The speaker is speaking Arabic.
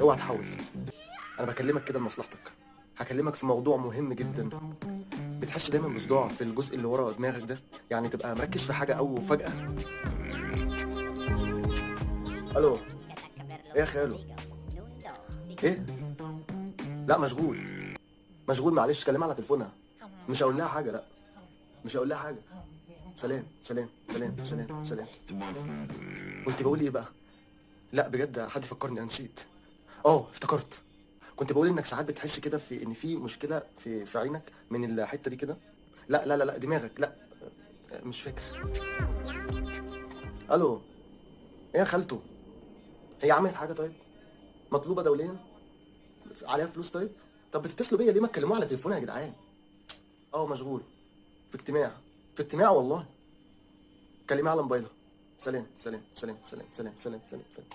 اوعى تحاول. انا بكلمك كده لمصلحتك. هكلمك في موضوع مهم جدا. بتحس دايما بصداع في الجزء اللي ورا دماغك ده؟ يعني تبقى مركز في حاجه او فجاه. الو. ايه يا خالو؟ ايه؟ لا مشغول. مشغول معلش، كلمها على تليفونها. مش هقول لها حاجه، لا. مش هقول لها حاجه. سلام سلام سلام سلام سلام. كنت بقول ايه بقى؟ لا بجد، حد فكرني، انا نسيت. افتكرت. كنت بقول انك ساعات بتحس كده في ان في مشكله في عينك من الحته دي كده. لا لا لا لا، دماغك، لا. مش فاكر. الو. ايه يا خالته؟ هي عملت حاجه طيب؟ مطلوبه دوليا؟ عليها فلوس طيب؟ طب بتتصلوا بيا ليه؟ ما تكلموها على تليفونها يا جدعان. مشغول. في اجتماع. في اجتماع والله. كلميها على موبايلها. سلام سلام سلام سلام سلام سلام سلام سلام.